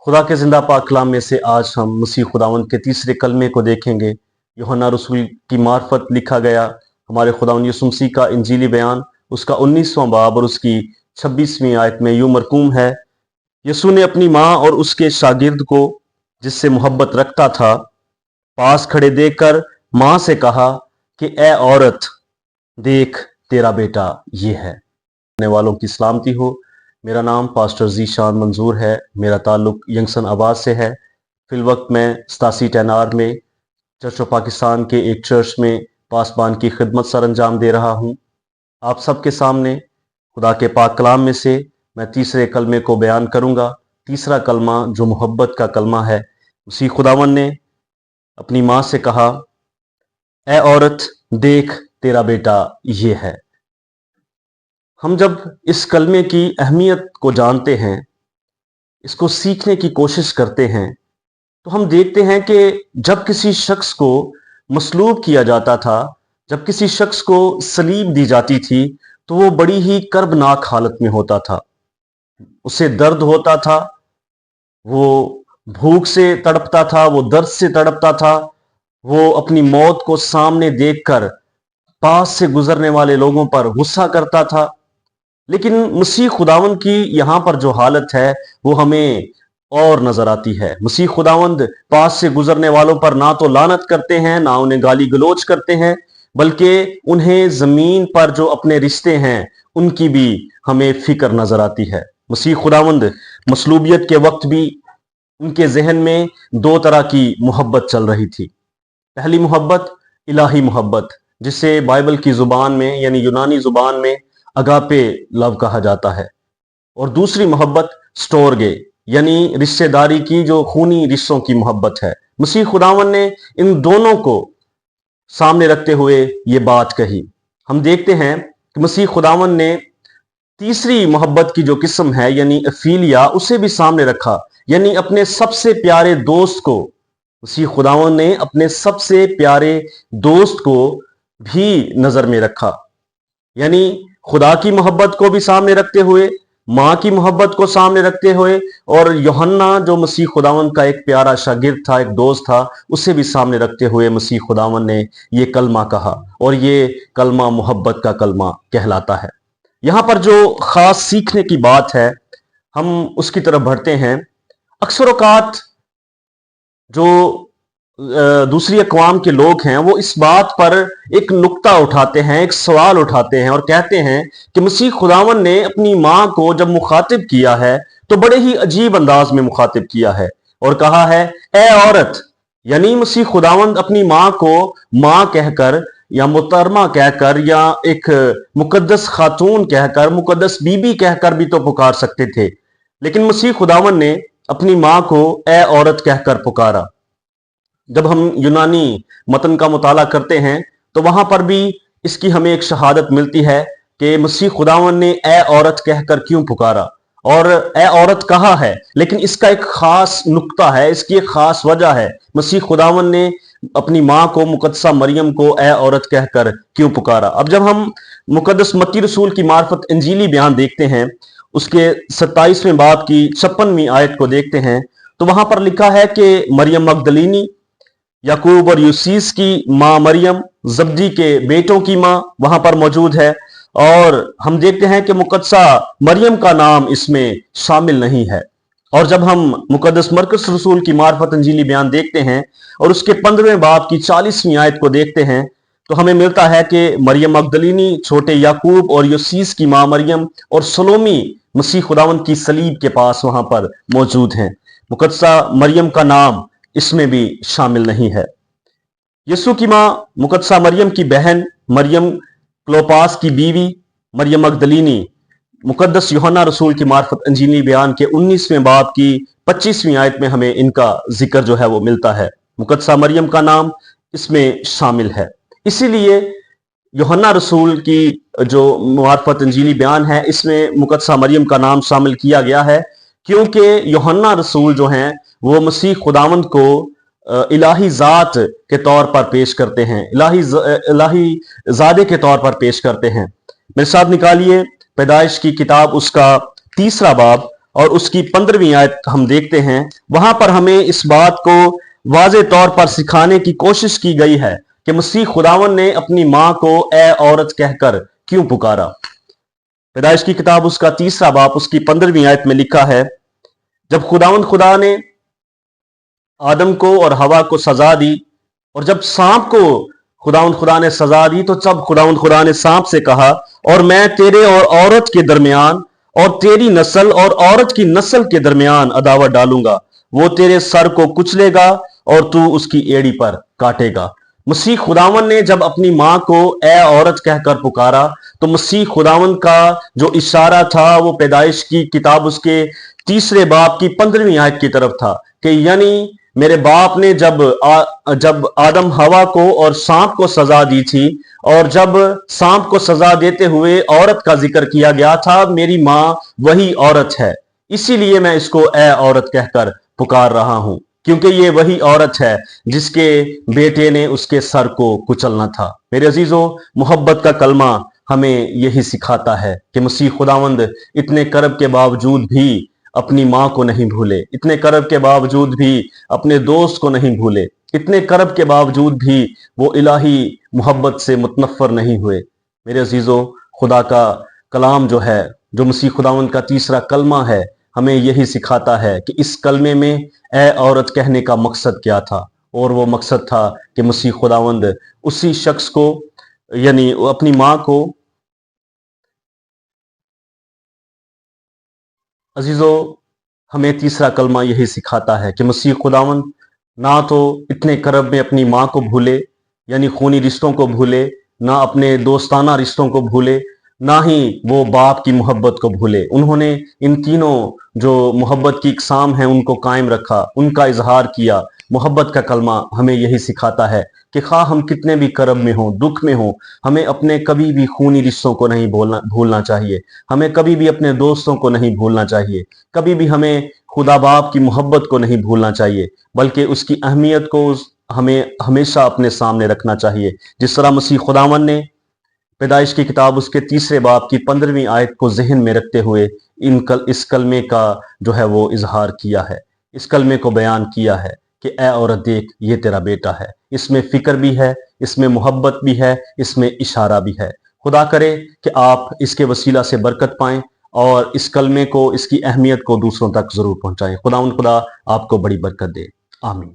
खुदा के जिंदा पाक कलाम में से आज हम मसीह खुदावंद के तीसरे कलमे को देखेंगे। यूहन्ना रसूल की मार्फत लिखा गया हमारे खुदावंद यीशु मसीह का इंजीली बयान, उसका 19वां बाब और उसकी 26वीं आयत में यूं मरकूम है। यीशु ने अपनी माँ और उसके शागिर्द को, जिससे मोहब्बत रखता था, पास खड़े देखकर माँ से कहा कि ए औरत, देख तेरा बेटा ये है। आने वालों की सलामती हो। मेरा नाम पास्टर ज़ीशान मंजूर है। मेरा ताल्लुक यंगसन आबाद से है। फिल वक्त मैं 87 टेनार में चर्च ऑफ पाकिस्तान के एक चर्च में पासबान की खिदमत सर अंजाम दे रहा हूँ। आप सबके सामने खुदा के पाक कलाम में से मैं तीसरे कलमे को बयान करूँगा। तीसरा कलमा जो मोहब्बत का कलमा है। उसी खुदावन ने अपनी माँ से कहा, ए औरत, देख तेरा बेटा ये है। हम जब इस कलमे की अहमियत को जानते हैं, इसको सीखने की कोशिश करते हैं, तो हम देखते हैं कि जब किसी शख्स को मसलूब किया जाता था, जब किसी शख्स को सलीब दी जाती थी, तो वो बड़ी ही कर्बनाक हालत में होता था। उसे दर्द होता था, वो भूख से तड़पता था, वो दर्द से तड़पता था, वो अपनी मौत को सामने देखकर पास से गुजरने वाले लोगों पर गुस्सा करता था। लेकिन मसीह खुदावंद की यहाँ पर जो हालत है वो हमें और नजर आती है। मसीह खुदावंद पास से गुजरने वालों पर ना तो लानत करते हैं, ना उन्हें गाली गलोच करते हैं, बल्कि उन्हें जमीन पर जो अपने रिश्ते हैं उनकी भी हमें फिक्र नजर आती है। मसीह खुदावंद मसलूबियत के वक्त भी उनके जहन में दो तरह की मोहब्बत चल रही थी। पहली मोहब्बत इलाही मोहब्बत, जिसे बाइबल की जुबान में यानी यूनानी जुबान में अगापे लव कहा जाता है, और दूसरी मोहब्बत स्टोरगे यानी रिश्तेदारी की, जो खूनी रिश्तों की मोहब्बत है। मसीह खुदावन ने इन दोनों को सामने रखते हुए ये बात कही। हम देखते हैं कि मसीह खुदावन ने तीसरी मोहब्बत की जो किस्म है यानी अफीलिया, उसे भी सामने रखा, यानी अपने सबसे प्यारे दोस्त को। मसीह खुदावन ने अपने सबसे प्यारे दोस्त को भी नजर में रखा, यानी खुदा की मोहब्बत को भी सामने रखते हुए, माँ की मोहब्बत को सामने रखते हुए, और यूहन्ना जो मसीह खुदावन का एक प्यारा शागिर्द था, एक दोस्त था, उसे भी सामने रखते हुए मसीह खुदावन ने ये कलमा कहा, और ये कलमा मोहब्बत का कलमा कहलाता है। यहाँ पर जो खास सीखने की बात है, हम उसकी तरफ बढ़ते हैं। अक्सर औकात जो दूसरी अक़वाम के लोग हैं वो इस बात पर एक नुक्ता उठाते हैं, एक सवाल उठाते हैं और कहते हैं कि मसीह खुदावन ने अपनी माँ को जब मुखातिब किया है तो बड़े ही अजीब अंदाज में मुखातिब किया है और कहा है, ए औरत। यानी मसीह खुदावन अपनी माँ को माँ कहकर या मुहतरमा कहकर या एक मुकद्दस खातून कहकर, मुकद्दस बीबी कहकर भी तो पुकार सकते थे, लेकिन मसीह खुदावन ने अपनी माँ को ए औरत कहकर पुकारा। जब हम यूनानी मतन का मुताला करते हैं तो वहां पर भी इसकी हमें एक शहादत मिलती है कि मसीह खुदावन ने ए औरत कहकर क्यों पुकारा और ए औरत कहा है, लेकिन इसका एक खास नुक्ता है, इसकी एक खास वजह है। मसीह खुदावन ने अपनी माँ को, मुकद्दसा मरियम को ए औरत कहकर क्यों पुकारा। अब जब हम मुकद्दस मत्ती रसूल की मार्फत इंजीली बयान देखते हैं, उसके 27वें बाब की 56वीं आयत को देखते हैं, तो वहां पर लिखा है कि मरियम मगदलीनी, याकूब और यूसीस की माँ मरियम, जब्दी के बेटों की माँ वहां पर मौजूद है, और हम देखते हैं कि मुकद्दसा मरियम का नाम इसमें शामिल नहीं है। और जब हम मुकद्दस मरकस रसूल की मार्फत इंजीली बयान देखते हैं और उसके 15वें बाब की 40वीं आयत को देखते हैं, तो हमें मिलता है कि मरियम मगदलीनी, छोटे याकूब और यूसीस की माँ मरियम और सलोमी मसीह खुदावंद की सलीब के पास वहां पर मौजूद हैं। मुकद्दसा मरियम का नाम इसमें भी शामिल नहीं है। यीशु की मां मुकद्दसा मरियम की बहन, मरियम क्लोपास की बीवी मरियम मगदलीनी, मुकद्दस यूहन्ना रसूल की मार्फत इंजीली बयान के 19वें बाब की 25वीं आयत में हमें इनका जिक्र जो है वो मिलता है। मुकद्दसा मरियम का नाम इसमें शामिल है। इसीलिए यूहन्ना रसूल की जो मार्फत इंजीली बयान है, इसमें मुकद्दसा मरियम का नाम शामिल किया गया है, क्योंकि यूहन्ना रसूल जो हैं वो मसीह खुदावंद को इलाही जात के तौर पर पेश करते हैं, इलाही ज़ादे के तौर पर पेश करते हैं। मेरे साथ निकालिए पैदाइश की किताब, उसका 3रा बाब اور اس کی 15ਵੀं آیت ہم دیکھتے ہیں، وہاں پر ہمیں اس بات کو واضح طور پر سکھانے کی کوشش کی گئی ہے کہ مسیح خداوند نے اپنی ماں کو اے عورت کہہ کر کیوں پکارا۔ پیدائش کی کتاب اس کا 3 باب اس کی 15ویں آیت میں لکھا ہے، جب خداوند خدا نے آدم کو اور ہوا کو سزا دی، اور جب سانپ کو خداوند خدا نے سزا دی، تو جب خداوند خدا نے سانپ سے کہا، اور میں تیرے اور عورت کے درمیان اور تیری نسل اور عورت کی نسل کے درمیان عداوت ڈالوں گا، وہ تیرے سر کو کچلے گا اور تو اس کی ایڑی پر کاٹے گا۔ مسیح خداوند نے جب اپنی ماں کو اے عورت کہہ کر پکارا، تو مسیح خداوند کا جو اشارہ تھا وہ پیدائش کی کتاب اس کے 3 باب کی 15ویں آیت کی طرف تھا، کہ یعنی میرے باپ نے جب آدم ہوا کو اور سانپ کو سزا دی تھی، اور جب سانپ کو سزا دیتے ہوئے عورت کا ذکر کیا گیا تھا، میری ماں وہی عورت ہے، اسی لیے میں اس کو اے عورت کہہ کر پکار رہا ہوں، کیونکہ یہ وہی عورت ہے جس کے بیٹے نے اس کے سر کو کچلنا تھا۔ میرے عزیزو، محبت کا کلمہ ہمیں یہی سکھاتا ہے کہ مسیح خداوند اتنے کرب کے باوجود بھی اپنی ماں کو نہیں بھولے، اتنے کرب کے باوجود بھی اپنے دوست کو نہیں بھولے، اتنے کرب کے باوجود بھی وہ الہی محبت سے متنفر نہیں ہوئے۔ میرے عزیزو، خدا کا کلام جو ہے، جو مسیح خداوند کا 3 کلمہ ہے، ہمیں یہی سکھاتا ہے کہ اس کلمے میں اے عورت کہنے کا مقصد کیا تھا، اور وہ مقصد تھا کہ مسیح خداوند اسی شخص کو، یعنی اپنی ماں کو، عزیزو، ہمیں 3 کلمہ یہی سکھاتا ہے کہ مسیح خداوند نہ تو اتنے کرب میں اپنی ماں کو بھولے، یعنی خونی رشتوں کو بھولے، نہ اپنے دوستانہ رشتوں کو بھولے، نہ ہی وہ باپ کی محبت کو بھولے۔ انہوں نے ان تینوں جو محبت کی اقسام ہیں ان کو قائم رکھا، ان کا اظہار کیا۔ محبت کا کلمہ ہمیں یہی سکھاتا ہے کہ خواہ ہم کتنے بھی کرب میں ہوں، دکھ میں ہوں، ہمیں اپنے کبھی بھی خونی رشتوں کو نہیں بھولنا چاہیے، ہمیں کبھی بھی اپنے دوستوں کو نہیں بھولنا چاہیے، کبھی بھی ہمیں خدا باپ کی محبت کو نہیں بھولنا چاہیے، بلکہ اس کی اہمیت کو ہمیں ہمیشہ اپنے سامنے رکھنا چاہیے، جس طرح مسیح خداوند نے پیدائش کی کتاب اس کے 3 باب کی 15ویں آیت کو ذہن میں رکھتے ہوئے اس کلمے کا جو ہے وہ اظہار کیا ہے، اس کلمے کو بیان کیا ہے کہ اے عورت دیکھ، یہ تیرا بیٹا ہے۔ اس میں فکر بھی ہے، اس میں محبت بھی ہے، اس میں اشارہ بھی ہے۔ خدا کرے کہ آپ اس کے وسیلہ سے برکت پائیں اور اس کلمے کو، اس کی اہمیت کو دوسروں تک ضرور پہنچائیں۔ خدا آپ کو بڑی برکت دے، آمین۔